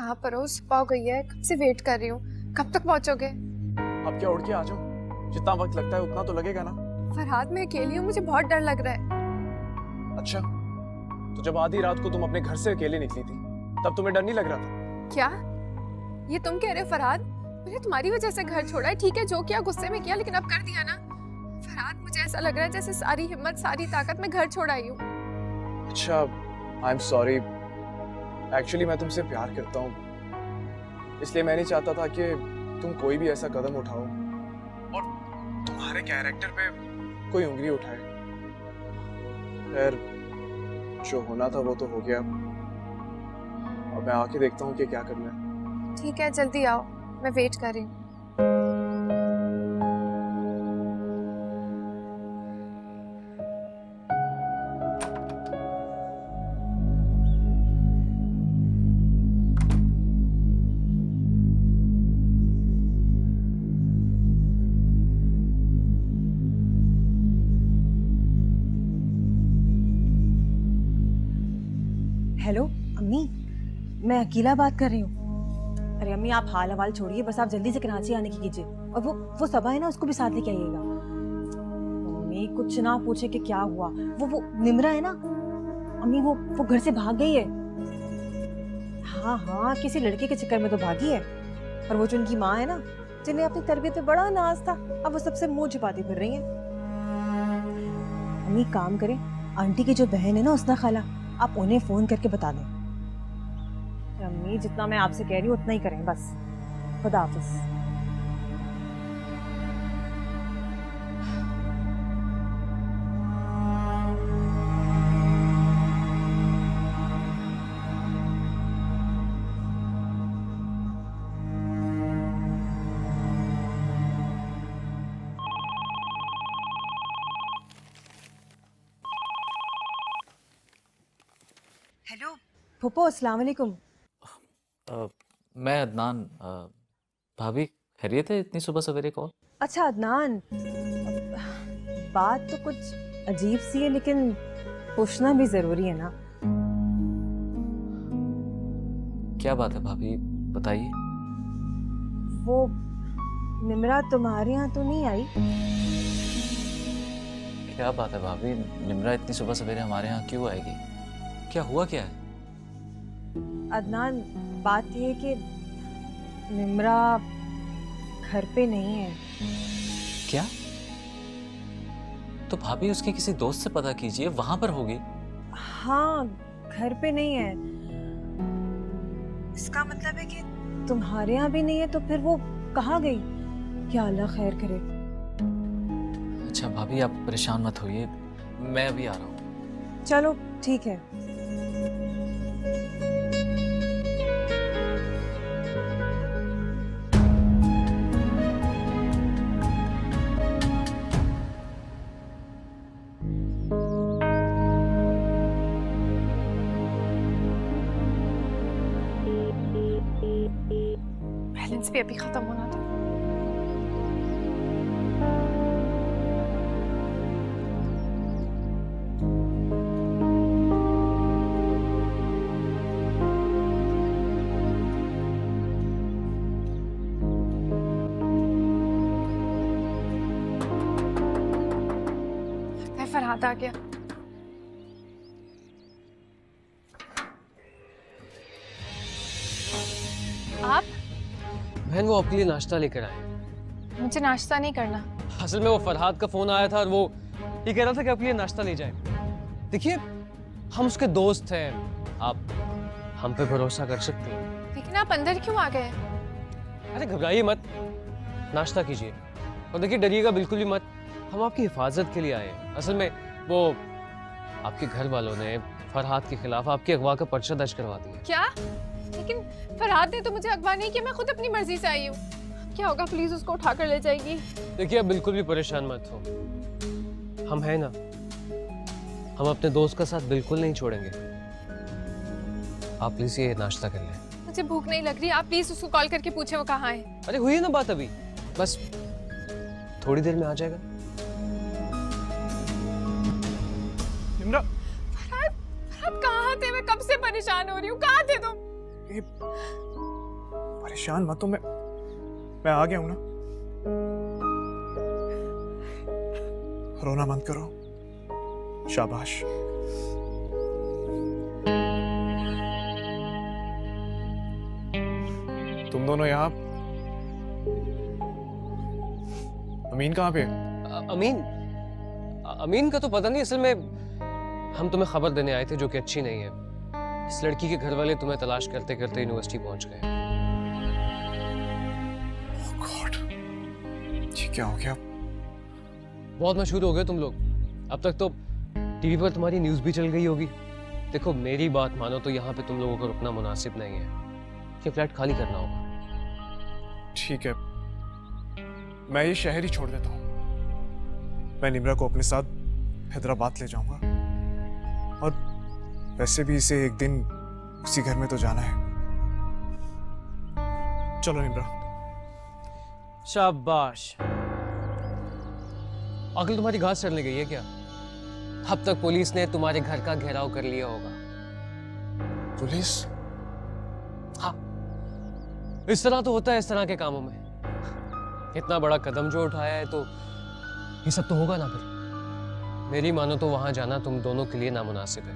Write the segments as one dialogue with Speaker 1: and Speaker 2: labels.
Speaker 1: कहाँ पर हो? सुबह हो गई है, कब से वेट कर रही हूँ। कब तक पहुँचोगे?
Speaker 2: अब क्या उड़ के आ जाऊं? जितना वक्त लगता है उतना तो लगेगा ना।
Speaker 1: फरहाद, मैं अकेली हूँ, मुझे बहुत डर लग रहा है।
Speaker 2: अच्छा, तो जब आधी रात को तुम अपने घर से अकेले निकली थी तब तुम्हें डर नहीं लग रहा था?
Speaker 1: क्या ये तुम कह रहे हो फरहाद? मैंने तुम्हारी वजह से घर छोड़ा है, ठीक है, जो किया गुस्से में किया, लेकिन अब कर दिया ना। फरहाद, मुझे ऐसा लग रहा है जैसे सारी हिम्मत सारी ताकत मैं घर छोड़ आई हूँ।
Speaker 2: अच्छा, आई एम सॉरी। एक्चुअली मैं तुमसे प्यार करता हूँ, इसलिए मैं नहीं चाहता था कि तुम कोई भी ऐसा कदम उठाओ और तुम्हारे कैरेक्टर पे कोई उंगली उठाए। खैर, जो होना था वो तो हो गया। अब मैं आके देखता हूँ कि क्या करना है।
Speaker 1: ठीक है, जल्दी आओ, मैं वेट कर रही हूँ।
Speaker 3: हेलो अम्मी, मैं अकेला बात कर रही हूँ। अरे अम्मी, आप हाल हवाल छोड़िए, बस आप जल्दी से कराची आने की कीजिए। और वो सबा है ना, उसको भी साथ लेके आइएगा। अम्मी, कुछ ना पूछे कि क्या हुआ। वो निमरा है ना अम्मी, वो घर से भाग गई है। हाँ हाँ, किसी लड़के के चक्कर में तो भागी है। और वो जो उनकी माँ है ना, जिन्हें अपनी तरबियत पे बड़ा नाज था, अब वो सबसे मुंह छुपाती फिर रही है। अम्मी, काम करें, आंटी की जो बहन है ना उसना खाला, आप उन्हें फोन करके बता दें। अम्मी, जितना मैं आपसे कह रही हूँ उतना ही करें बस। खुदा हाफिज। हेलो फूफो, अस्सलाम वालेकुम।
Speaker 4: मैं अदनान। भाभी खैरियत है? इतनी सुबह सवेरे कॉल?
Speaker 3: अच्छा अदनान, बात तो कुछ अजीब सी है, लेकिन पूछना भी जरूरी है ना।
Speaker 4: क्या बात है भाभी, बताइए।
Speaker 3: वो निमरा तुम्हारे यहाँ तो नहीं आई?
Speaker 4: क्या बात है भाभी, निमरा इतनी सुबह सवेरे हमारे यहाँ क्यों आएगी? क्या हुआ क्या है?
Speaker 3: अदनान, बात यह है कि निमरा घर पे नहीं है।
Speaker 4: क्या? तो भाभी उसके किसी दोस्त से पता कीजिए, वहां पर होगी।
Speaker 3: हाँ, घर पे नहीं है। इसका मतलब है कि तुम्हारे यहाँ भी नहीं है, तो फिर वो कहाँ गई? क्या अल्लाह खैर करे।
Speaker 4: अच्छा भाभी, आप परेशान मत होइए, मैं अभी आ रहा हूँ।
Speaker 3: चलो ठीक है।
Speaker 1: बैलेंस भी अभी खत्म होना था। लगता है फरहाद आ गया। आप?
Speaker 5: बहन, वो आपके लिए नाश्ता लेकर आए।
Speaker 1: मुझे नाश्ता नहीं करना।
Speaker 5: असल में वो फरहाद का फोन आया था और वो ये कह रहा था कि आपके लिए नाश्ता ले जाए। देखिए, हम उसके दोस्त हैं, आप हम पे भरोसा कर सकते हैं।
Speaker 1: लेकिन आप अंदर क्यों आ गए?
Speaker 5: अरे घबराइए मत, नाश्ता कीजिए और देखिए डरिएगा बिल्कुल भी मत। हम आपकी हिफाजत के लिए आए हैं। असल में वो आपके घर वालों ने फरहाद के खिलाफ आपके अगवा का पर्चा दर्ज करवा दिया।
Speaker 1: क्या? लेकिन फरहाद ने तो मुझे अगवा नहीं किया, मैं खुद अपनी मर्जी से आई हूँ। क्या होगा? प्लीज उसको उठा कर ले जाएगी।
Speaker 5: देखिए, आप बिल्कुल भी परेशान मत हो, हम हैं ना, हम अपने दोस्त का साथ बिल्कुल नहीं छोड़ेंगे। आप प्लीज ये नाश्ता कर लें।
Speaker 1: मुझे भूख नहीं लग रही, आप प्लीज उसको कॉल करके पूछे वो कहाँ है।
Speaker 5: अरे हुई है ना बात, अभी बस थोड़ी देर में आ जाएगा।
Speaker 2: निमरा,
Speaker 1: फरहाद, फरहाद कहाँ थे? मैं कब से परेशान हो रही हूँ, कहाँ थे तुम?
Speaker 2: परेशान मत हो, मैं आ गया हूं ना। रोना बंद करो। शाबाश। तुम दोनों यहाँ? अमीन कहाँ पे?
Speaker 5: अमीन का तो पता नहीं। असल में हम तुम्हें खबर देने आए थे जो कि अच्छी नहीं है। इस लड़की के घर वाले तुम्हें तलाश करते करते यूनिवर्सिटी पहुंच गए।
Speaker 2: ओह गॉड, ये क्या हो गया?
Speaker 5: बहुत मशहूर हो गए तुम लोग। अब तक तो टीवी पर तुम्हारी न्यूज़ भी चल गई होगी। देखो मेरी बात मानो तो यहाँ पे तुम लोगों को रुकना मुनासिब नहीं है। ये फ्लैट खाली करना होगा।
Speaker 2: ठीक है, मैं ये शहर ही छोड़ देता हूँ। मैं निम्रा को अपने साथ हैदराबाद ले जाऊंगा, और वैसे भी इसे एक दिन उसी घर में तो जाना है। चलो निम्रा।
Speaker 5: शाबाश। अकल तुम्हारी घास चढ़ने गई है क्या? अब तक पुलिस ने तुम्हारे घर का घेराव कर लिया होगा।
Speaker 2: पुलिस?
Speaker 5: हाँ, इस तरह तो होता है इस तरह के कामों में। इतना बड़ा कदम जो उठाया है तो ये सब तो होगा ना फिर। मेरी मानो तो वहां जाना तुम दोनों के लिए नामुनासिब है।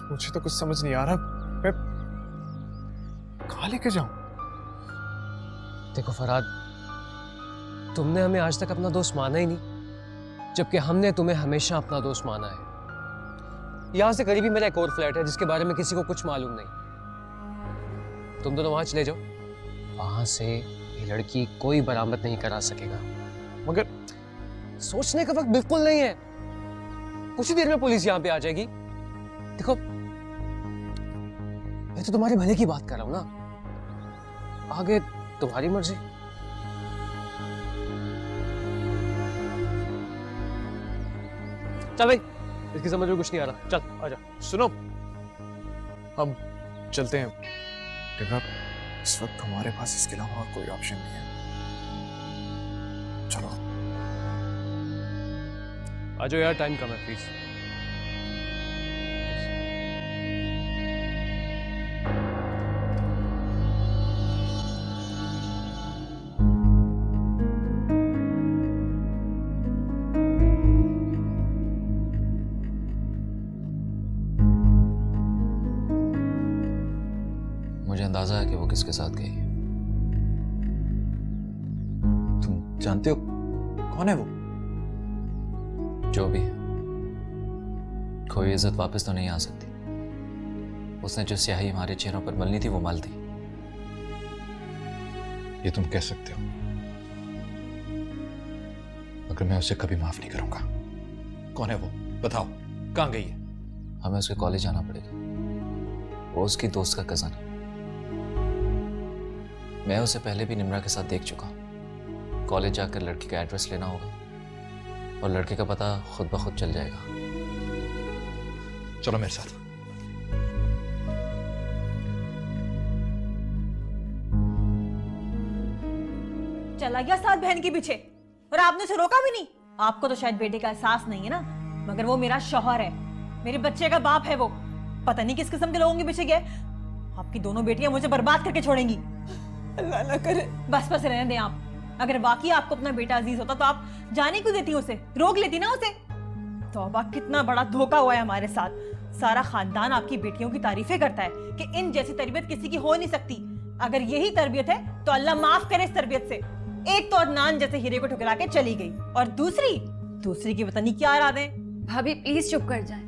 Speaker 2: मुझे तो कुछ समझ नहीं आ रहा, मैं कहाँ लेके जाऊं?
Speaker 5: देखो फरहाद, तुमने हमें आज तक अपना दोस्त माना ही नहीं, जबकि हमने तुम्हें हमेशा अपना दोस्त माना है। यहां से करीबी मेरा एक और फ्लैट है जिसके बारे में किसी को कुछ मालूम नहीं। तुम दोनों वहां चले जाओ। वहां से ये लड़की कोई बरामद नहीं करा सकेगा।
Speaker 2: मगर
Speaker 5: सोचने का वक्त बिल्कुल नहीं है। कुछ ही देर में पुलिस यहां पे आ जाएगी। देखो मैं तो तुम्हारे भले की बात कर रहा हूं ना, आगे तुम्हारी मर्जी। चल भाई, इसकी समझ में कुछ नहीं आ रहा। चल आजा।
Speaker 2: सुनो, हम चलते हैं। निम्रा, इस वक्त हमारे पास इसके अलावा और कोई ऑप्शन नहीं है। चलो
Speaker 5: आ जाओ यार, टाइम कम है प्लीज।
Speaker 4: मुझे अंदाजा है कि वो किसके साथ गई।
Speaker 2: तुम जानते हो कौन है वो?
Speaker 4: जो भी है, कोई इज्जत वापस तो नहीं आ सकती। उसने जो स्याही हमारे चेहरों पर मलनी थी वो मल दी।
Speaker 6: ये तुम कह सकते हो, मगर मैं उसे कभी माफ नहीं करूंगा। कौन है वो? बताओ, कहां गई है?
Speaker 4: हमें उसके कॉलेज जाना पड़ेगा। वो उसकी दोस्त का कजन है। मैं उसे पहले भी निम्रा के साथ देख चुका हूं। कॉलेज जाकर लड़की का एड्रेस लेना होगा और लड़के का पता खुद ब खुद चल जाएगा।
Speaker 6: चलो मेरे साथ।
Speaker 3: चला गया साथ बहन के पीछे, और आपने उसे रोका भी नहीं। आपको तो शायद बेटे का एहसास नहीं है ना, मगर वो मेरा शौहर है, मेरे बच्चे का बाप है। वो पता नहीं किस किस्म के लोगों के पीछे गए। आपकी दोनों बेटियां मुझे बर्बाद करके छोड़ेंगी। अल्लाह ना करे। बस बस रहने दें आप। अगर वाकई आपको अपना बेटा अजीज होता तो आप जाने क्यों देती उसे, रोक लेती ना उसे। तौबा, कितना बड़ा धोखा हुआ है हमारे साथ। सारा खानदान आपकी बेटियों की तारीफें करता है कि इन जैसी तरबियत किसी की हो नहीं सकती। अगर यही तरबियत है तो अल्लाह माफ करे इस तरबियत से। एक तो अदनान जैसे हीरे को ठुकरा के चली गई, और दूसरी की पता नहीं क्या इरादे।
Speaker 1: भाभी प्लीज चुप कर जाएं।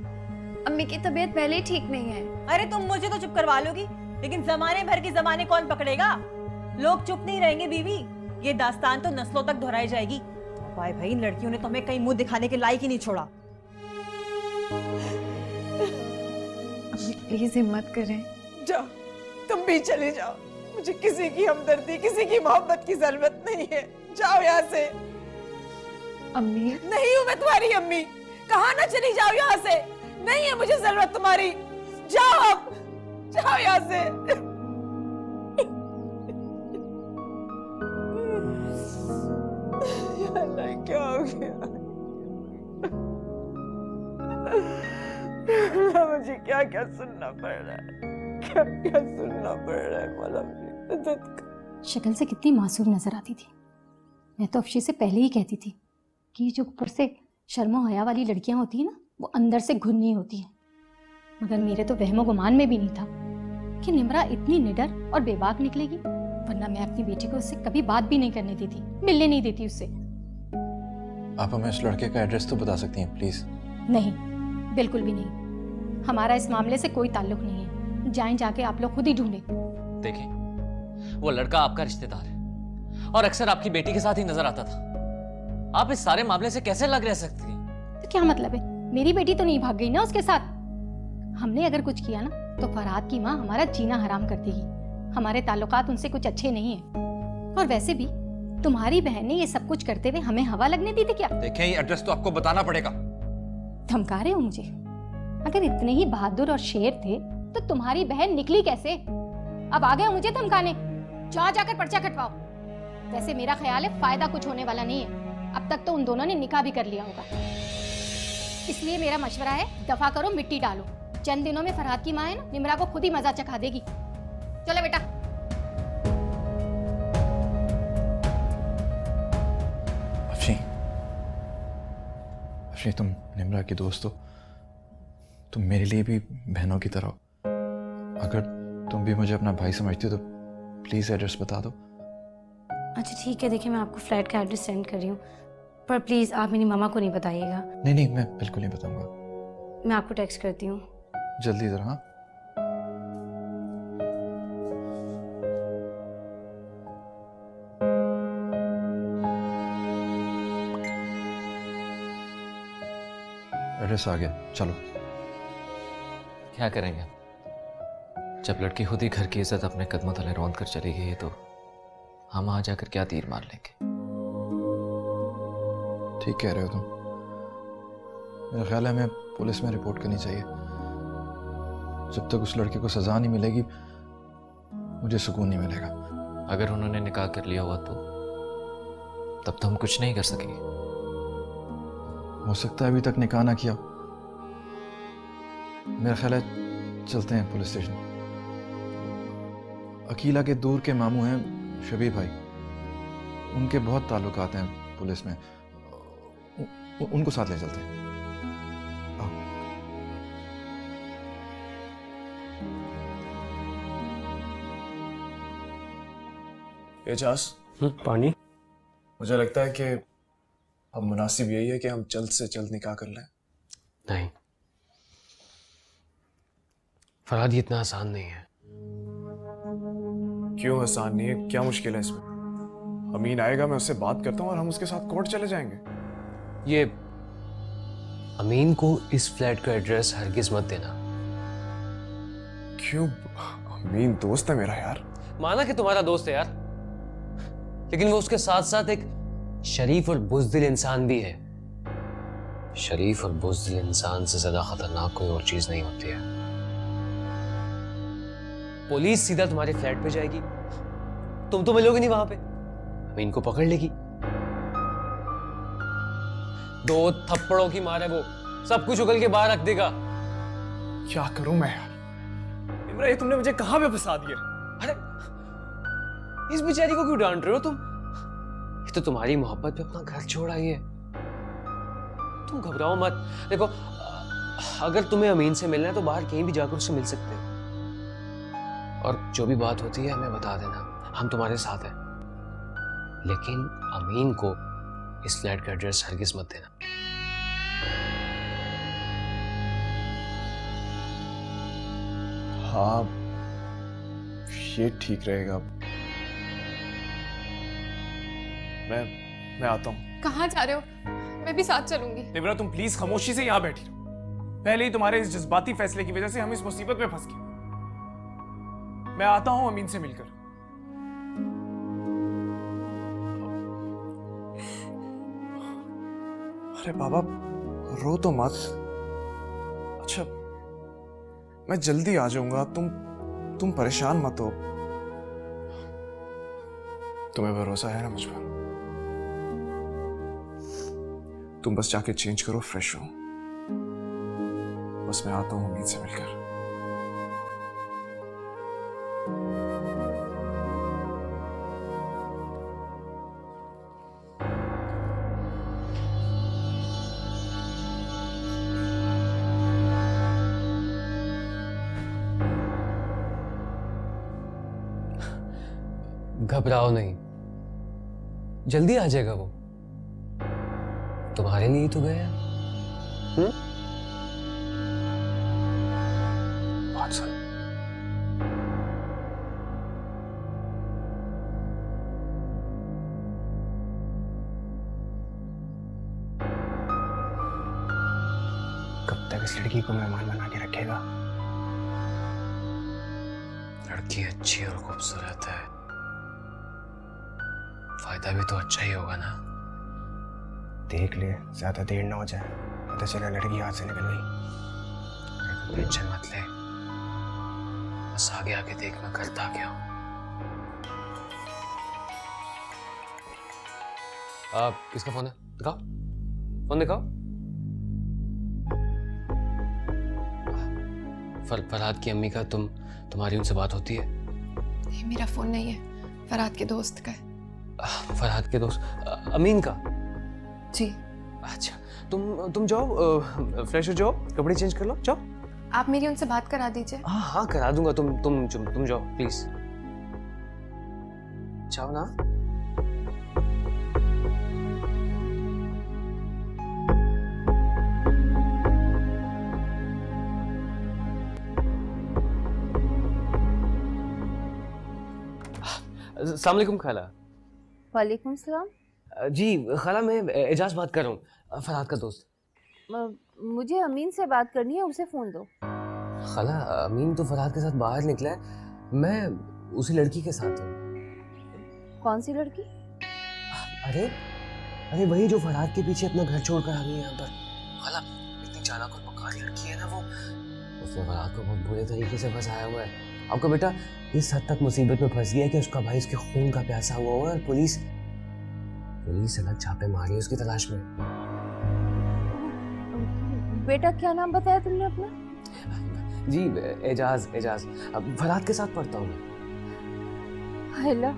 Speaker 1: अम्मी की तबीयत पहले ही ठीक नहीं है।
Speaker 3: अरे तुम मुझे तो चुप करवा लोगी, लेकिन जमाने भर की जमाने कौन पकड़ेगा? लोग चुप नहीं रहेंगे बीवी, ये दास्तान तो नस्लों तक दोहराई जाएगी। भाई भाई, इन लड़कियों ने तो हमें कहीं मुंह दिखाने के लायक ही नहीं छोड़ा।
Speaker 1: अम्मी प्लीज हिम्मत करें।
Speaker 7: जाओ, तुम भी चले जाओ। मुझे किसी की हमदर्दी, किसी की मोहब्बत की जरूरत नहीं है। जाओ यहाँ से।
Speaker 1: अम्मी
Speaker 7: नहीं हूँ मैं तुम्हारी अम्मी। कहाँ ना चली जाओ यहाँ से। नहीं है मुझे जरूरत तुम्हारी। जाओ अब, जाओ यहाँ से। अल्लाह, क्या हो गया? अल्लाह, मुझे क्या क्या सुनना पड़ रहा है, क्या क्या सुनना पड़ रहा है मौला मेरी इज्जत का।
Speaker 8: शक्ल से कितनी मासूम नजर आती थी। मैं तो अफशी से पहले ही कहती थी कि जो ऊपर से शर्मो हया वाली लड़कियां होती हैं ना, वो अंदर से घुन्नी होती हैं। मगर मेरे तो वहमो गुमान में भी नहीं था कि निम्रा इतनी निडर और बेबाक निकलेगी, वरना मैं अपनी बेटी को उससे कभी बात भी नहीं करने देती, मिलने नहीं देती उससे।
Speaker 6: आप हमें इस लड़के का एड्रेस तो बता सकती हैं प्लीज?
Speaker 8: नहीं, बिल्कुल भी नहीं। हमारा इस मामले से कोई ताल्लुक नहीं है। जाएं जाके आप लोग खुद ही ढूंढें।
Speaker 4: देखिए, वो लड़का आपका रिश्तेदार है और अक्सर आपकी बेटी के साथ ही नजर आता था। आप इस सारे मामले से कैसे अलग रह सकती हैं?
Speaker 8: तो क्या मतलब है? मेरी बेटी तो नहीं भाग गई ना उसके साथ। हमने अगर कुछ किया ना तो फरहाद की माँ हमारा जीना हराम कर देगी। हमारे ताल्लुकात उनसे कुछ अच्छे नहीं हैं। और वैसे भी तुम्हारी बहन ने ये सब कुछ करते हुए हमें हवा लगने दी थी क्या?
Speaker 6: देखें, ये एड्रेस तो आपको बताना पड़ेगा।
Speaker 8: धमका रहे हो मुझे? अगर इतने ही बहादुर और शेर थे तो तुम्हारी बहन निकली कैसे? अब आ गए मुझे धमकाने। जाओ जाकर पर्चा कटवाओ। वैसे मेरा ख्याल है फायदा कुछ होने वाला नहीं है। अब तक तो उन दोनों ने निकाह भी कर लिया होगा। इसलिए मेरा मशवरा है, दफा करो, मिट्टी डालो। चंद दिनों में फरहाद की माँ है ना, निम्रा को खुद ही मजा चखा देगी। चलो बेटा।
Speaker 6: अफशी, तुम निम्रा की दोस्त हो, तुम मेरे लिए भी बहनों की तरह हो। अगर तुम भी मुझे अपना भाई समझती हो तो प्लीज एड्रेस बता दो।
Speaker 8: अच्छा ठीक है, देखिए मैं आपको फ्लैट का एड्रेस सेंड कर रही हूँ, पर प्लीज आप मेरी मामा को नहीं बताइएगा।
Speaker 6: नहीं नहीं, मैं बिल्कुल नहीं बताऊंगा।
Speaker 8: मैं आपको टेक्स्ट करती हूँ।
Speaker 6: जल्दी जरा। हाँ, एड्रेस आ गया, चलो।
Speaker 4: क्या करेंगे जब लड़की खुद ही घर की इज्जत अपने कदमों तले रौंद कर चली गई है, तो हम वहां जाकर क्या तीर मार लेंगे?
Speaker 6: ठीक कह रहे हो तुम। मेरा ख्याल है हमें पुलिस में रिपोर्ट करनी चाहिए। जब तक उस लड़के को सजा नहीं मिलेगी मुझे सुकून नहीं मिलेगा।
Speaker 4: अगर उन्होंने निकाह कर लिया हुआ तो तब तो हम कुछ नहीं कर सकेंगे।
Speaker 6: हो सकता है अभी तक निकाह ना किया। मेरा ख्याल है चलते हैं पुलिस स्टेशन। अकीला के दूर के मामू हैं शबीर भाई, उनके बहुत ताल्लुकात हैं पुलिस में, उनको साथ ले चलते हैं।
Speaker 2: एजाज,
Speaker 5: पानी?
Speaker 2: मुझे लगता है कि अब मुनासिब यही है कि हम जल्द से जल्द निकाह कर लें।
Speaker 5: नहीं फरहाद, ये इतना आसान नहीं है।
Speaker 2: क्यों आसान नहीं है? क्या मुश्किल है इसमें? अमीन आएगा, मैं उससे बात करता हूँ और हम उसके साथ कोर्ट चले जाएंगे।
Speaker 5: ये अमीन को इस फ्लैट का एड्रेस हरगिज मत देना।
Speaker 2: क्यों? अमीन दोस्त है मेरा यार।
Speaker 5: माना कि तुम्हारा दोस्त है यार, लेकिन वो उसके साथ साथ एक शरीफ और बुज़दिल इंसान भी है। शरीफ और बुज़दिल इंसान से ज्यादा खतरनाक कोई और चीज नहीं होती है। पुलिस सीधा तुम्हारे फ्लैट पे जाएगी, तुम तो मिलोगे नहीं वहां पे, अमीन को पकड़ लेगी। 2 थप्पड़ों की मार है वो, सब कुछ उगल के बाहर रख देगा।
Speaker 2: क्या करूं मैं यार? इमरा, ये तुमने मुझे कहां पे फंसा दिया?
Speaker 5: अरे इस बेचारी को क्यों डांट रहे हो तुम? ये तो तुम्हारी मोहब्बत पे अपना घर छोड़ आई है। तुम घबराओ मत। देखो, अगर तुम्हें अमीन से मिलना है तो बाहर कहीं भी जाकर उससे मिल सकते हो, और जो भी बात होती है हमें बता देना, हम तुम्हारे साथ हैं। लेकिन अमीन को इस फ्लैट का एड्रेस हरगिज मत देना।
Speaker 2: हाँ, ये ठीक रहेगा। मैं आता हूँ।
Speaker 1: कहाँ जा रहे हो? मैं भी साथ चलूंगी।
Speaker 2: निब्रा, तुम प्लीज खामोशी से यहाँ बैठी रहो। पहले ही तुम्हारे इस जज्बाती फैसले की वजह से हम इस मुसीबत में फंस गए। मैं आता हूँ अमीन से मिलकर। अरे बाबा, रो तो मत। अच्छा, मैं जल्दी आ जाऊंगा। तुम परेशान मत हो। तुम्हें भरोसा है ना मुझ पर? तुम बस जाके चेंज करो, फ्रेश हो। बस मैं आता हूँ अमीन से मिलकर।
Speaker 5: घबराओ नहीं, जल्दी आ जाएगा वो। तुम्हारे लिए तो गया।
Speaker 2: बहुत सही। कब तक इस लड़की को मेहमान बना के रखेगा?
Speaker 5: लड़की अच्छी और खूबसूरत है, फायदा भी तो अच्छा ही होगा ना।
Speaker 2: देख ले, ज्यादा देर ना हो जाए, पता चला लड़की हाथ से निकल गई।
Speaker 5: टेंशन मत ले, बस आगे आगे देख मैं करता क्या हूं। आप किसका फोन है? दिखाओ, फोन दिखाओ। फरहाद की अम्मी का। तुम्हारी उनसे बात होती है?
Speaker 1: नहीं, मेरा फोन नहीं है, फरहाद के दोस्त का है।
Speaker 5: फरहाद के दोस्त अमीन का?
Speaker 1: जी।
Speaker 5: अच्छा, तुम जाओ, फ्रेश हो जाओ, कपड़े चेंज कर लो, जाओ।
Speaker 1: आप मेरी उनसे बात करा दीजिए।
Speaker 5: हाँ हाँ करा दूंगा, तुम जाओ प्लीज, जाओ ना। अस्सलाम वालेकुम खाला।
Speaker 9: वालेकुम सलाम।
Speaker 5: जी खाला, मैं एजाज बात कर रहा हूँ, फरहाद का दोस्त।
Speaker 9: मुझे अमीन से बात करनी है, उसे फोन दो।
Speaker 5: खाला, अमीन तो फरहाद के साथ बाहर निकला है, मैं उसी लड़की के साथ हूँ।
Speaker 9: कौन सी लड़की?
Speaker 5: अरे वही जो फरहाद के पीछे अपना घर छोड़कर आ गई है यहाँ पर। खाला, इतनी चालाक और मक्कार लड़की है ना वो, उसने फरहाद को बहुत बुरे तरीके से फंसाया हुआ है। आपका बेटा इस हद तक मुसीबत में फंस गया है कि उसका भाई उसके खून का प्यासा हुआ है और पुलिस अलग छापे मारी है उसकी तलाश में।
Speaker 9: बेटा क्या नाम बताया तुमने अपना?
Speaker 5: जी एजाज। अब फरहाद के साथ पढ़ता हूँ मैं।
Speaker 9: अल्लाह,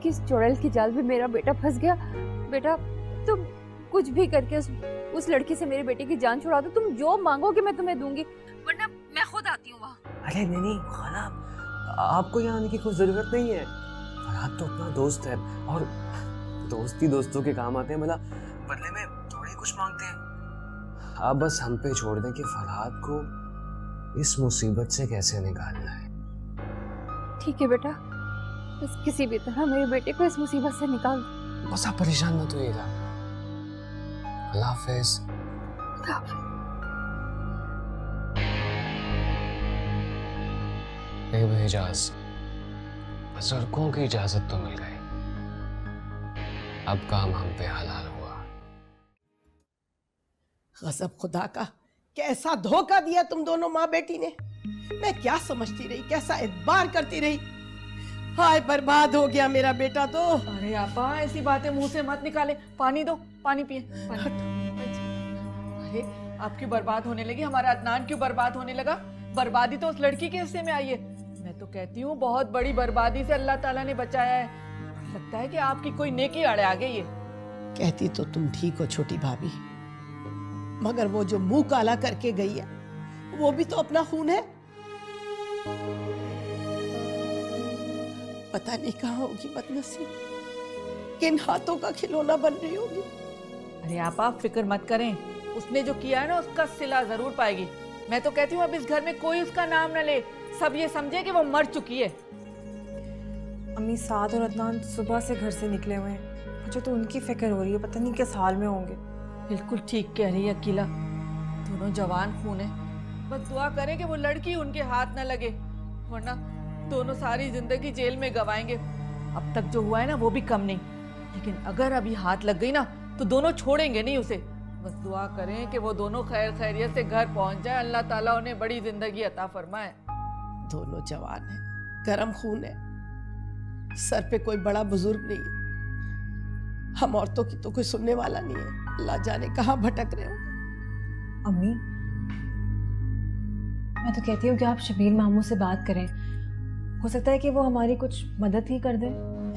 Speaker 9: किस चुड़ैल की जाल में मेरा बेटा फंस गया। बेटा तुम कुछ भी करके उस लड़की से मेरे बेटे की जान छुड़ा दो। तुम जो मांगोगे मैं तुम्हें दूंगी, वरना मैं खुद आती हूँ वहाँ।
Speaker 5: अरे नहीं खाला, आपको यहाँ आने की कोई जरूरत नहीं है। फरहाद तो अपना दोस्त है और दोस्ती दोस्तों के काम आते हैं, भला बदले में थोड़ी कुछ मांगते हैं। आप बस हम पे छोड़ दें कि फरहाद को इस मुसीबत से कैसे निकालना है।
Speaker 9: ठीक है बेटा, बस किसी भी तरह मेरे बेटे को इस मुसीबत से निकाल दो।
Speaker 5: बस आप परेशान मत होइएगा। अल्लाह हाफिज। एजाज, बुजुर्गों की इजाजत तो मिल गई, अब काम हम पे हलाल हुआ।
Speaker 7: गजब खुदा का, कैसा धोखा दिया तुम दोनों माँ बेटी ने। मैं क्या समझती रही, कैसा एतबार करती रही। हाय बर्बाद हो गया मेरा बेटा तो।
Speaker 3: अरे आपा ऐसी बातें मुंह से मत निकाले, पानी दो, पानी पिए। अरे आप क्यों बर्बाद होने लगी, हमारा अदनान क्यों बर्बाद होने लगा? बर्बादी तो उस लड़की के हिस्से में आई है। मैं तो कहती हूँ बहुत बड़ी बर्बादी से अल्लाह ताला ने बचाया है। लगता है कि आपकी कोई नेकी अड़े आ गई है।
Speaker 7: कहती तो तुम ठीक हो छोटी भाभी, मगर वो जो मुंह काला करके गई है वो भी तो अपना खून है। पता नहीं कहाँ होगी बदनसीब, किन हाथों का खिलौना बन रही होगी।
Speaker 3: अरे आप फिक्र मत करें, उसने जो किया है ना उसका सिला जरूर पाएगी। मैं तो कहती हूँ अब इस घर में कोई उसका नाम न ले, सब ये समझे कि वो मर चुकी है।
Speaker 10: अम्मी साद और अदनान सुबह से घर से निकले हुए हैं, मुझे तो उनकी फिक्र हो रही है, पता नहीं किस हाल में होंगे।
Speaker 3: बिल्कुल ठीक कह रही है अकीला, दोनों जवान खून है। बस दुआ करें कि वो लड़की उनके हाथ न लगे, वरना दोनों सारी जिंदगी जेल में गवाएंगे। अब तक जो हुआ है ना वो भी कम नहीं, लेकिन अगर अभी हाथ लग गई ना तो दोनों छोड़ेंगे नहीं उसे। बस दुआ करें कि वो दोनों खैर खैरियत से घर पहुंच जाए, अल्लाह ताला उन्हें बड़ी जिंदगी अता फरमाए।
Speaker 7: दोनों जवान हैं, गर्म खून है, सर पे कोई बड़ा बुजुर्ग नहीं है। हम औरतों की तो कोई सुनने वाला नहीं है, अल्लाह जाने कहाँ भटक रहे हो।
Speaker 10: अम्मी मैं तो कहती हूँ कि आप शबीर मामू से बात करें, हो सकता है कि वो हमारी कुछ मदद ही कर दे।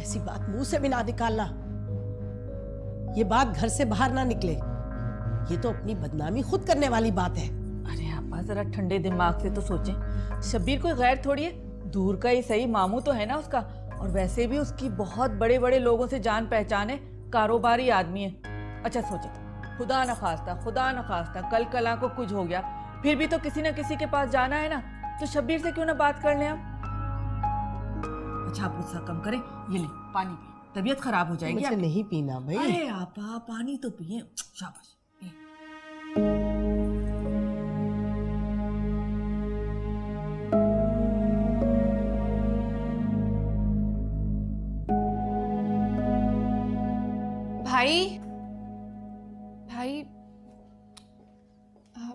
Speaker 7: ऐसी बात मुंह से भी ना निकालना, ये बात घर से बाहर ना निकले, ये तो अपनी बदनामी खुद करने वाली बात है।
Speaker 3: अरे आप जरा ठंडे दिमाग से तो सोचें, शबीर कोई गैर थोड़ी है, दूर का ही सही मामू तो है ना उसका,
Speaker 11: और वैसे भी उसकी बहुत बड़े बड़े लोगों से जान पहचान है, कारोबारी आदमी है। अच्छा सोचे, खुदा न खास्ता कल कला को कुछ हो गया, फिर भी तो किसी न किसी के पास जाना है ना, तो शब्बीर से क्यों ना बात कर लें हम। अच्छा आप गुस्सा कम करें, ये ले पानी पिए, तबीयत खराब हो जाएगी।
Speaker 7: मुझे नहीं पीना भाई।
Speaker 11: अरे आपा पानी तो पिए, शाबाश।
Speaker 1: भाई भाई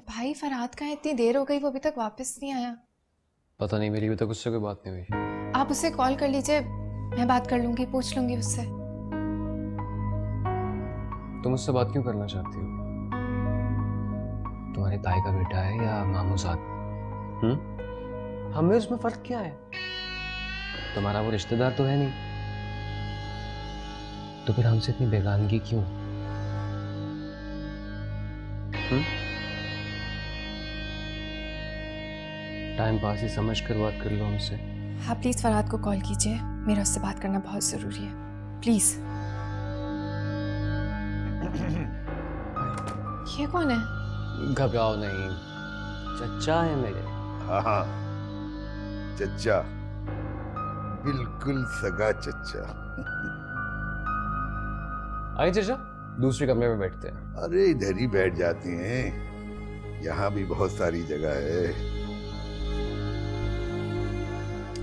Speaker 1: भाई फरहाद कहाँ है? इतनी देर हो गई, वो अभी तक वापस नहीं आया।
Speaker 5: पता नहीं, मेरी अभी तक उससे कोई बात नहीं हुई।
Speaker 1: आप उससे कॉल कर लीजिए, मैं बात कर लूंगी, पूछ लूंगी उससे।
Speaker 5: तुम उससे बात क्यों करना चाहती हो? तुम्हारे ताई का बेटा है या मामूजाद? हमें उसमें फर्क क्या है? तुम्हारा वो रिश्तेदार तो है नहीं, तो फिर हमसे इतनी बेगानगी क्यों? टाइम पास ही समझ कर बात कर लो हमसे।
Speaker 1: हाँ प्लीज फरहाद को कॉल कीजिए, मेरा उससे बात करना बहुत जरूरी है, प्लीज। ये कौन है?
Speaker 5: घबराओ नहीं, चच्चा है मेरे।
Speaker 12: हाँ चच्चा, बिल्कुल सगा चच्चा।
Speaker 5: आइए चचा, दूसरे कमरे में बैठते हैं।
Speaker 12: अरे इधर ही बैठ जाती हैं, यहाँ भी बहुत सारी जगह है।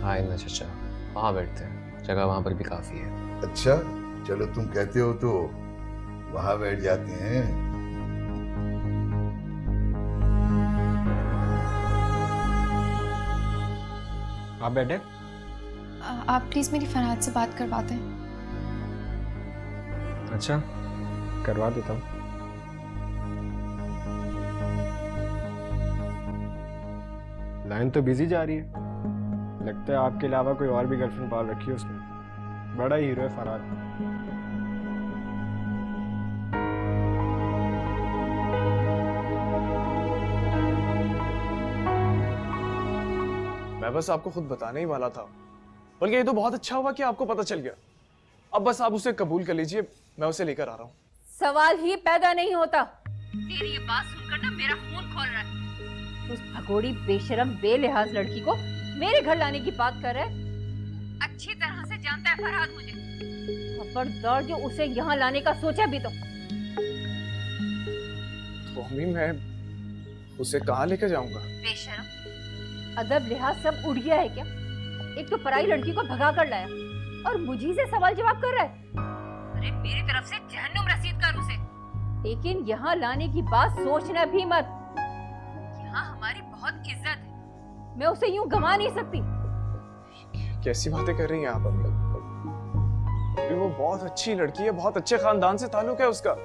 Speaker 5: आए ना चचा, वहाँ बैठते हैं, जगह वहाँ पर भी काफी है।
Speaker 12: अच्छा चलो, तुम कहते हो तो वहाँ बैठ जाते हैं।
Speaker 13: आप बैठे।
Speaker 1: आप प्लीज मेरी फरहाद से बात करवा दें।
Speaker 13: अच्छा करवा देता हूँ। लाइन तो बिजी जा रही है, लगता है आपके अलावा कोई और भी गर्लफ्रेंड पाल रखी है उसने। बड़ा हीरो है फरहाद।
Speaker 2: मैं बस आपको खुद बताने ही वाला था, बल्कि ये तो बहुत अच्छा हुआ कि आपको पता चल गया। अब बस आप उसे कबूल कर लीजिए, मैं उसे लेकर आ रहा हूँ।
Speaker 9: सवाल ही पैदा नहीं होता। तेरी ये बात सुनकर ना मेरा खून खौल रहा है। उस भगोड़ी बेशरम बेलिहाज लड़की को मेरे घर लाने की बात कर रहा है। अच्छी तरह से जानता है फरहाद मुझे। खबरदार जो उसे यहाँ लाने का सोचा भी तो
Speaker 2: अम्मी मैं उसे कहाँ लेकर जाऊंगा?
Speaker 9: बेशरम, अदब लिहाज सब उड़ गया है क्या? एक तो पराई लड़की को भगा कर लाया और मुझी से सवाल जवाब कर रहा है। अरे मेरी तरफ से जहन्नुम रसीद कर उसे, लेकिन यहाँ लाने की बात सोचना भी मत। यहाँ हमारी बहुत इज्जत है, मैं उसे यूं गंवा नहीं सकती।
Speaker 2: कैसी बातें कर रही हैं आप अम्मी? वो बहुत अच्छी लड़की है, बहुत अच्छे खानदान से ताल्लुक है उसका।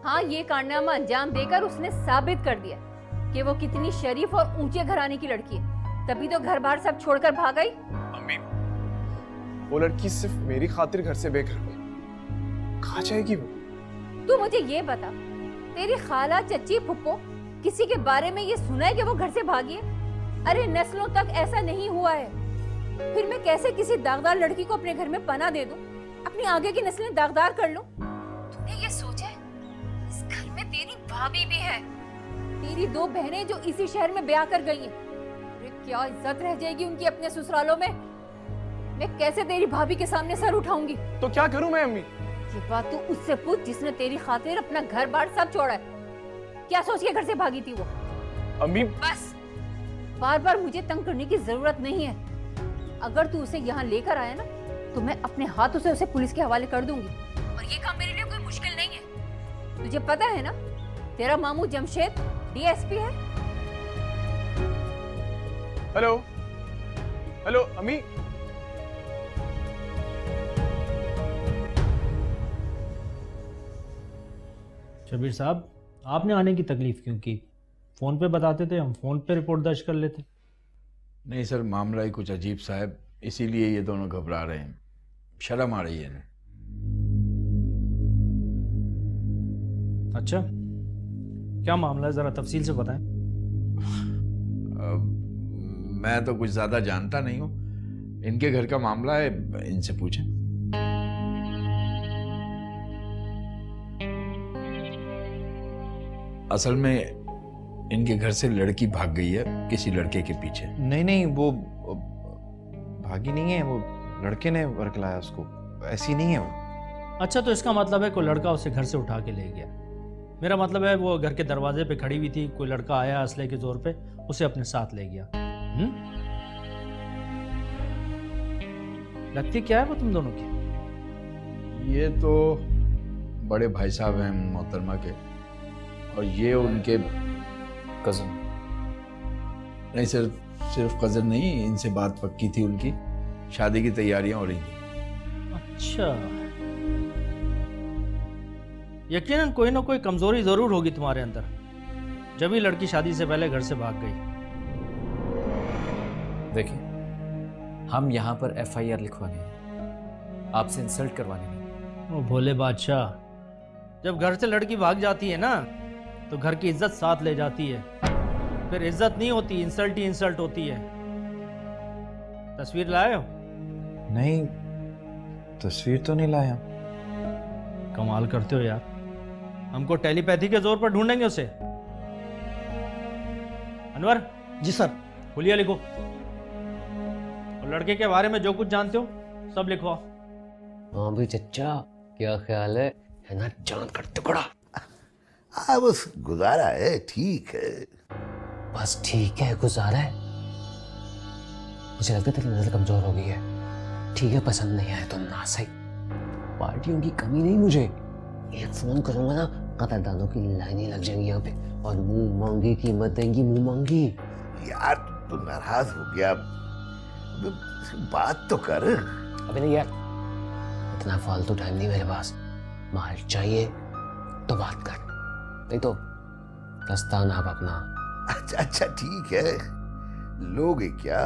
Speaker 9: हाँ, ये कारनामा अंजाम देकर उसने साबित कर दिया कि वो कितनी शरीफ और ऊंचे घराने की लड़की है, तभी तो घर बार सब छोड़कर भाग गई।
Speaker 2: अम्मी, वो लड़की सिर्फ मेरी खातिर घर से बेघर हुई, कहाँ जाएगी वो?
Speaker 9: तू मुझे ये बता, तेरी खाला, चच्ची, फुप्पो किसी के बारे में ये सुना है कि वो घर से भागी है? अरे नस्लों तक ऐसा नहीं हुआ है। फिर मैं कैसे किसी दागदार लड़की को अपने घर में पनाह दे दूं, अपनी आगे की नस्लें दागदार कर लूं? तूने ये सोचा है इस घर में तेरी भाभी भी है, तेरी दो बहनें जो इसी शहर में ब्याह कर गई हैं। अरे क्या इज्जत रह जाएगी उनकी अपने ससुरालों में। मैं कैसे तेरी भाभी के सामने सर उठाऊंगी?
Speaker 2: तो क्या करूं मैं अम्मी?
Speaker 9: ये बात तू उससे पूछ जिसने तेरी खातिर अपना घर बार सब छोड़ा है। क्या सोच के घर से भागी थी वो?
Speaker 2: अम्मी
Speaker 9: बस बार बार मुझे तंग करने की जरूरत नहीं है। अगर तू उसे यहाँ लेकर आया ना तो मैं अपने हाथों से उसे पुलिस के हवाले कर दूंगी, और ये काम मेरे लिए कोई मुश्किल नहीं है। तुझे पता है ना तेरा मामू जमशेद डीएसपी है।
Speaker 2: हेलो हेलो अम्मी।
Speaker 14: शबीर साहब, आपने आने की तकलीफ क्यों की? फ़ोन पे बताते थे, हम फ़ोन पे रिपोर्ट दर्ज कर लेते।
Speaker 15: नहीं सर, मामला ही कुछ अजीब सा है, इसीलिए ये दोनों घबरा रहे हैं, शर्म आ रही है इन्हें।
Speaker 14: अच्छा, क्या मामला है, ज़रा तफसील से बताएं।
Speaker 15: मैं तो कुछ ज़्यादा जानता नहीं हूँ, इनके घर का मामला है, इनसे पूछें। असल में इनके घर से लड़की भाग गई है किसी लड़के के पीछे।
Speaker 6: नहीं नहीं, वो भागी नहीं है, वो लड़के ने वर्कलाया उसको, ऐसी नहीं है वो।
Speaker 14: अच्छा, तो इसका मतलब है कोई लड़का उसे घर से उठा के ले गया। मेरा मतलब है वो घर के दरवाजे पे खड़ी हुई थी, कोई लड़का आया असले के जोर पे, उसे अपने साथ ले गया। लगती क्या है वो तुम दोनों की?
Speaker 15: ये तो बड़े भाई साहब हैं मोहतरमा के, और ये उनके
Speaker 4: कजन।
Speaker 15: नहीं सर, सिर्फ कजन नहीं, इनसे बात पक्की थी, उनकी शादी की तैयारियां हो रही थी।
Speaker 14: अच्छा, यकीनन कोई ना कोई कमजोरी जरूर होगी तुम्हारे अंदर, जब ही लड़की शादी से पहले घर से भाग गई।
Speaker 4: देखिए, हम यहाँ पर FIR लिखवाने हैं, आपसे इंसल्ट करवाने नहीं।
Speaker 14: ओ भोले बादशाह, जब घर से लड़की भाग जाती है ना तो घर की इज्जत साथ ले जाती है, फिर इज्जत नहीं होती, इंसल्ट ही इंसल्ट होती है। तस्वीर लाए हो?
Speaker 6: नहीं, तस्वीर तो नहीं लाया।
Speaker 14: कमाल करते हो यार, हमको टेलीपैथी के जोर पर ढूंढेंगे उसे। अनवर
Speaker 16: जी सर।
Speaker 14: हुलिया लिखो, और लड़के के बारे में जो कुछ जानते हो सब लिखवाओ।
Speaker 5: हाँ भाई चच्चा, क्या ख्याल है ना? चांद का टुकड़ा।
Speaker 12: हाँ बस गुजारा है, ठीक है।
Speaker 5: बस ठीक है, गुजारा है। मुझे लगता है तेरी नजर कमजोर हो गई है। ठीक है, पसंद नहीं आया तो ना सही, पार्टियों की कमी नहीं मुझे। एक फोन करूंगा ना, कतरदानों की लाइनें लग जाएंगी यहाँ पे, और मुंह मांगी कीमत देंगी, मुंह मांगी।
Speaker 12: यार तू नाराज हो गया, बात तो कर।
Speaker 5: अबे नहीं यार, इतना फालतू टाइम नहीं मेरे पास। माल चाहिए तो बात कर, नहीं तो दस्तान आप अपना।
Speaker 12: अच्छा अच्छा ठीक है, लोगे क्या?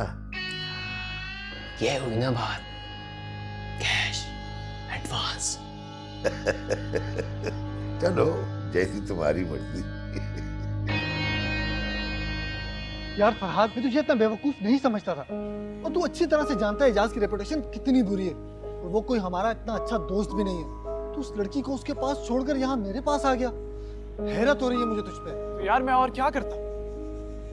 Speaker 5: ये हुई ना बात, कैश एडवांस।
Speaker 12: चलो जैसी तुम्हारी मर्जी।
Speaker 16: यार फरहाद, मैं तुझे इतना बेवकूफ नहीं समझता था, और तू अच्छी तरह से जानता है एजाज की रेपुटेशन कितनी बुरी है, और वो कोई हमारा इतना अच्छा दोस्त भी नहीं है। तू उस लड़की को उसके पास छोड़कर यहाँ मेरे पास आ गया। हैरत हो रही है मुझे तुझ पे।
Speaker 2: तो यार मैं और क्या करता?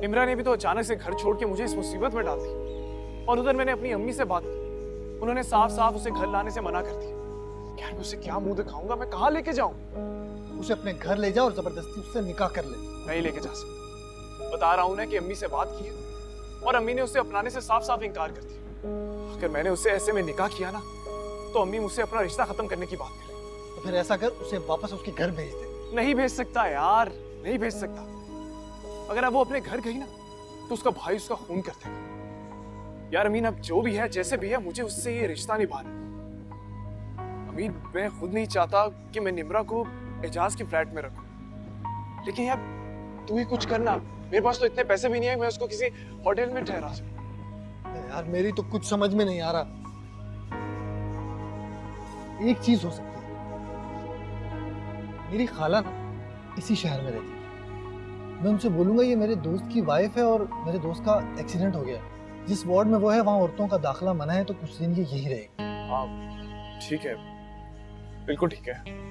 Speaker 2: निम्रा ने भी तो अचानक से घर छोड़ के मुझे इस मुसीबत में डाल दी, और उधर मैंने अपनी अम्मी से बात की, उन्होंने साफ साफ उसे घर लाने से मना कर दिया। यार मैं उसे क्या मुंह दिखाऊंगा, मैं कहाँ लेके जाऊं?
Speaker 16: उसे अपने घर ले जा और जबरदस्ती उससे निकाह कर ले।
Speaker 2: नहीं लेके जा सकता, बता रहा हूँ ना कि अम्मी से बात की है, और अम्मी ने उसे अपनाने से साफ साफ इनकार कर दिया। अगर मैंने उससे ऐसे में निकाह किया ना, तो अम्मी मुझसे अपना रिश्ता खत्म करने की बात करे।
Speaker 16: तो फिर ऐसा कर, उसे वापस उसके घर भेज दे।
Speaker 2: नहीं भेज सकता यार, नहीं भेज सकता। अगर अब वो अपने घर गई ना, तो उसका भाई उसका खून कर देगा। यार अमीन, अब जो भी है जैसे भी है, मुझे उससे ये रिश्ता निभाना। अमीन, मैं खुद नहीं चाहता कि मैं निम्रा को एजाज की फ्लैट में रखूं, लेकिन यार तू ही कुछ करना। मेरे पास तो इतने पैसे भी नहीं है मैं उसको किसी होटल में ठहरा सकूं।
Speaker 16: यार मेरी तो कुछ समझ में नहीं आ रहा। एक चीज हो सकती है, मेरी खाला ना इसी शहर में रहती है, मैं उनसे बोलूंगा ये मेरे दोस्त की वाइफ है और मेरे दोस्त का एक्सीडेंट हो गया, जिस वार्ड में वो है वहाँ औरतों का दाखिला मना है, तो कुछ दिन ये यही रहेगी।
Speaker 2: हाँ ठीक है, बिल्कुल ठीक है।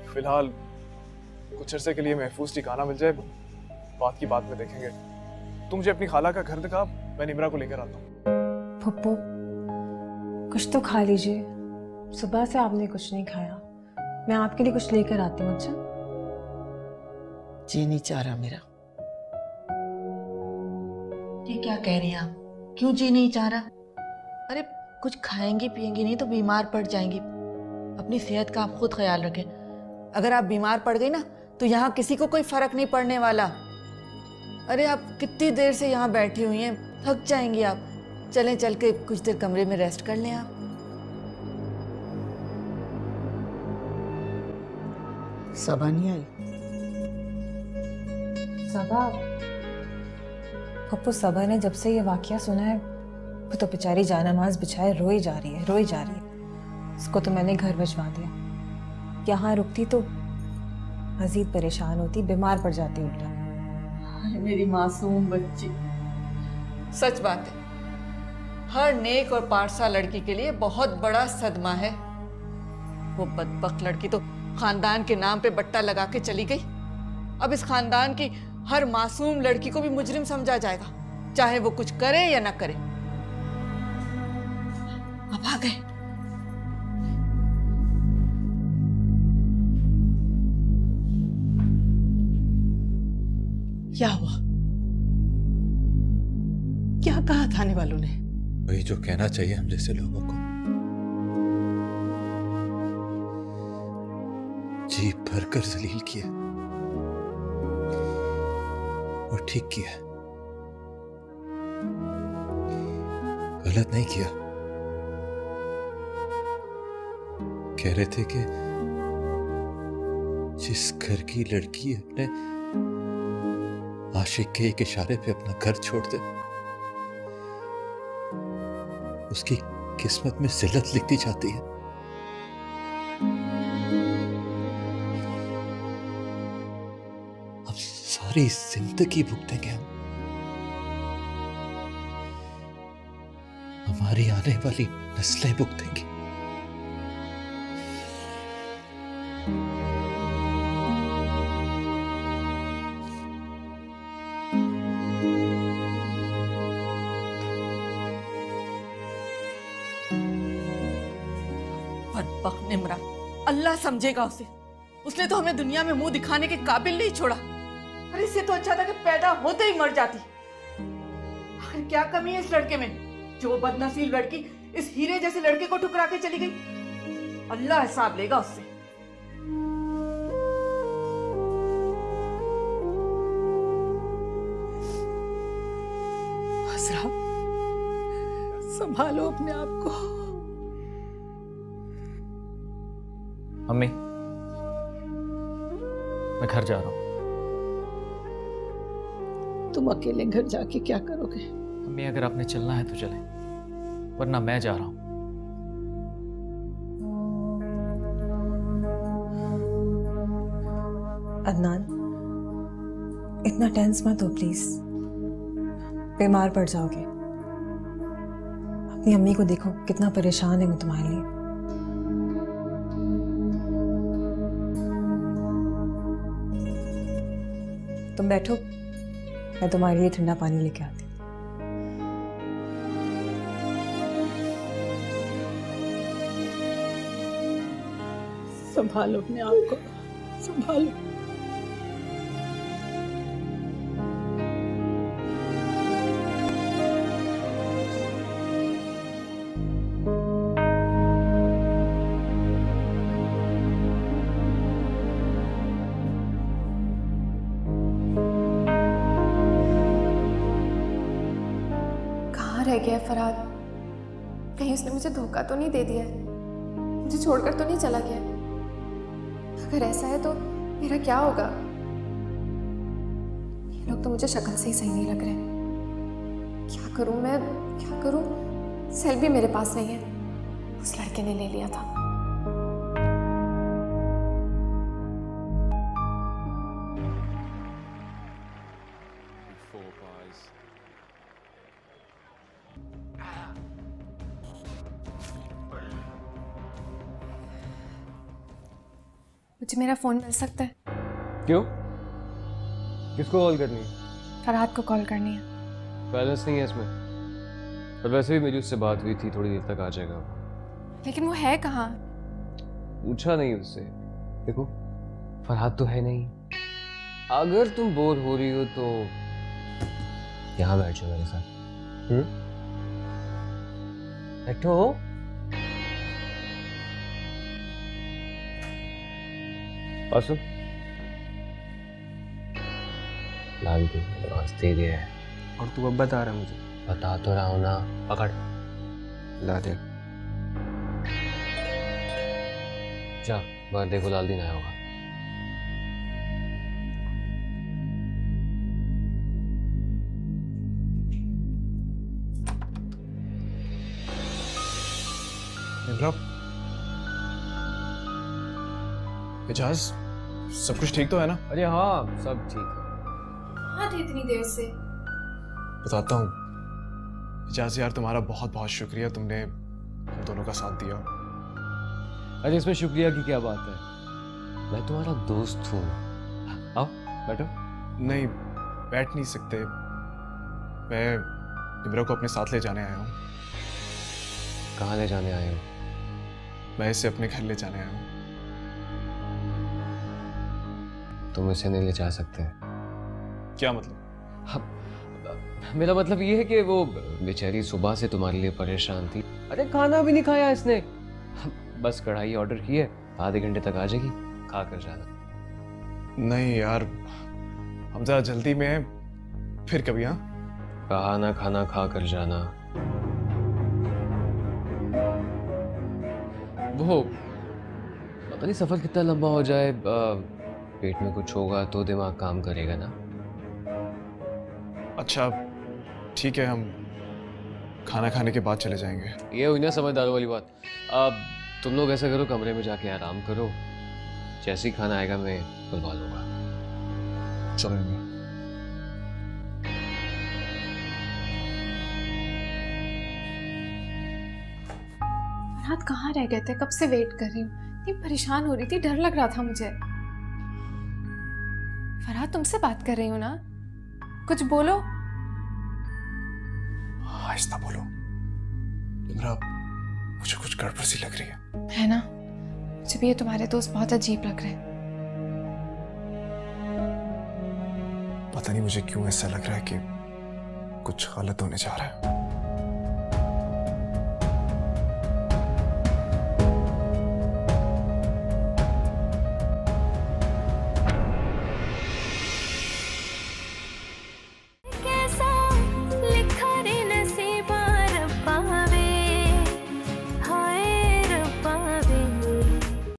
Speaker 2: फिलहाल कुछ अरसे के लिए महफूज ठिकाना मिल जाए, बात की बात में देखेंगे। तुम मुझे अपनी खाला का घर दिखा, मैं निम्रा को लेकर आता हूँ।
Speaker 10: पप्पू कुछ तो खा लीजिए, सुबह से आपने कुछ नहीं खाया। मैं आपके लिए कुछ लेकर आती हूँ। अच्छा?
Speaker 7: जी नहीं चाह रहा मेरा।
Speaker 17: ये क्या कह रही हैं आप? क्यों जी नहीं चाह रहा? अरे कुछ खाएंगी पिएंगी नहीं तो बीमार पड़ जाएंगी। अपनी सेहत का आप खुद ख्याल रखें।
Speaker 11: अगर आप बीमार पड़ गई ना तो यहाँ किसी को कोई फर्क नहीं पड़ने वाला। अरे आप कितनी देर से यहाँ बैठी हुई हैं, थक जाएंगी आप। चलें, चल के कुछ देर कमरे में रेस्ट कर लें आप।
Speaker 7: सबा नहीं आई?
Speaker 10: सबा? पप्पू सबा ने जब से ये वाकया सुना है, वो तो बेचारी जानमाज बिछाए रोई जा रही है, रोई जा रही है। उसको तो मैंने घर भिजवा दिया। यहाँ रुकती तो मजीद परेशान होती, बीमार पड़ जाती उल्टा।
Speaker 7: मेरी मासूम बच्ची।
Speaker 11: सच बात है, हर नेक और पारसा लड़की के लिए बहुत बड़ा सदमा है। वो बदबख्त लड़की तो खानदान के नाम पे बट्टा लगा के चली गई। अब इस खानदान की हर मासूम लड़की को भी मुजरिम समझा जाएगा, चाहे वो कुछ करे या ना करे। अब आ गए। क्या हुआ? क्या कहा थाने वालों ने?
Speaker 6: वही जो कहना चाहिए हम जैसे लोगों को। जी भरकर जलील किया और ठीक किया, गलत नहीं किया। कह रहे थे कि जिस घर की लड़की अपने आशिक के एक इशारे पे अपना घर छोड़ दे, उसकी किस्मत में जिल्लत लिखती जाती है। अब सारी जिंदगी भुगतेंगे हम। हमारी आने वाली नस्लें भुगतेंगी।
Speaker 11: बदबख्त निम्रा, अल्लाह समझेगा उसे। उसने तो हमें दुनिया में मुंह दिखाने के काबिल नहीं छोड़ा। अरे इससे तो अच्छा था कि पैदा होते ही मर जाती। आखिर क्या कमी है इस लड़के में जो बदनसीब लड़की इस हीरे जैसे लड़के को ठुकरा के चली गई? अल्लाह हिसाब लेगा उससे। हसरा, संभालो अपने आप को।
Speaker 4: अम्मी, मैं घर जा रहा हूँ।
Speaker 7: तुम अकेले घर जाके क्या करोगे?
Speaker 4: अम्मी, अगर आपने चलना है तो चले, वरना मैं जा रहा हूँ।
Speaker 10: अदनान, इतना टेंस मत हो प्लीज, बीमार पड़ जाओगे। अपनी अम्मी को देखो कितना परेशान है वो तुम्हारे लिए। तुम बैठो, मैं तुम्हारे लिए ठंडा पानी लेके आती हूँ।
Speaker 7: संभालो अपने आप को, संभालो।
Speaker 1: रह गया फरहाद? कहीं उसने मुझे धोखा तो नहीं दे दिया है? मुझे छोड़कर तो नहीं चला गया? अगर ऐसा है तो मेरा क्या होगा? ये लोग तो मुझे शक्ल से ही सही नहीं लग रहे। क्या करूं मैं, क्या करूं? सेल भी मेरे पास नहीं है, उस लड़के ने ले लिया था। मुझे मेरा फोन मिल सकता है?
Speaker 5: क्यों? किसको कॉल करनी है?
Speaker 1: फरहाद को कॉल करनी है।
Speaker 5: बैलेंस नहीं है इसमें, और वैसे भी मेरी उससे बात हुई थी, थोड़ी देर तक आ जाएगा।
Speaker 1: लेकिन वो है कहाँ?
Speaker 5: पूछा नहीं उससे। देखो, फरहाद तो है नहीं। अगर तुम बोर हो रही हो तो यहाँ बैठ जाओ मेरे साथ। बैठो। आसु, लाल दे दिया है।
Speaker 13: और तू अब बता रहा मुझे?
Speaker 5: बता तो रहा हूँ ना, पकड़।
Speaker 13: ला दे।
Speaker 5: जा, बाहर देखो लाल दिन आया होगा।
Speaker 2: एजाज, सब कुछ ठीक तो है ना?
Speaker 5: अरे हाँ, सब ठीक है।
Speaker 1: कहाँ थे इतनी देर से?
Speaker 2: बताता हूँ। इजाज़ यार, तुम्हारा बहुत बहुत शुक्रिया, तुमने हम दोनों का साथ दिया।
Speaker 5: अरे इसमें शुक्रिया की क्या बात है, मैं तुम्हारा दोस्त हूँ। आओ बैठो।
Speaker 2: नहीं, बैठ नहीं सकते, मैं निम्रा को अपने साथ ले जाने आया हूँ।
Speaker 5: कहाँ ले जाने आए हो?
Speaker 2: मैं इसे अपने घर ले जाने आया हूँ।
Speaker 5: तुम इसे नहीं ले जा सकते।
Speaker 2: क्या मतलब?
Speaker 5: मेरा मतलब ये है कि वो बेचारी सुबह से तुम्हारे लिए परेशान थी। अरे खाना भी नहीं खाया इसने, बस कढ़ाई ऑर्डर की है, आधे घंटे तक आ जाएगी, खा कर जाना।
Speaker 2: नहीं यार, हम जरा जल्दी में हैं, फिर कभी। हाँ,
Speaker 5: कहा ना खाना खा कर जाना। वो पता नहीं सफर कितना लंबा हो जाए, पेट में कुछ होगा तो दिमाग काम करेगा ना।
Speaker 2: अच्छा ठीक है, हम खाना खाने के बाद चले जाएंगे।
Speaker 5: ये हुई ना समझदार वाली बात। अब तुम लोग ऐसा करो, कमरे में जाके आराम करो, जैसे ही खाना आएगा मैं बुलवा लूंगा।
Speaker 2: चलेंगे।
Speaker 1: फरहाद कहाँ रह गए थे? कब से वेट कर रही हूँ, इतनी परेशान हो रही थी, डर लग रहा था मुझे। फरहाद तुमसे बात कर रही हूँ ना, कुछ बोलो।
Speaker 2: आहिस्ता बोलो निम्रा, मुझे कुछ गड़बड़ सी लग रही
Speaker 1: है ना? मुझे भी ये तुम्हारे दोस्त बहुत अजीब लग रहे हैं।
Speaker 2: पता नहीं मुझे क्यों ऐसा लग रहा है कि कुछ गलत होने जा रहा है।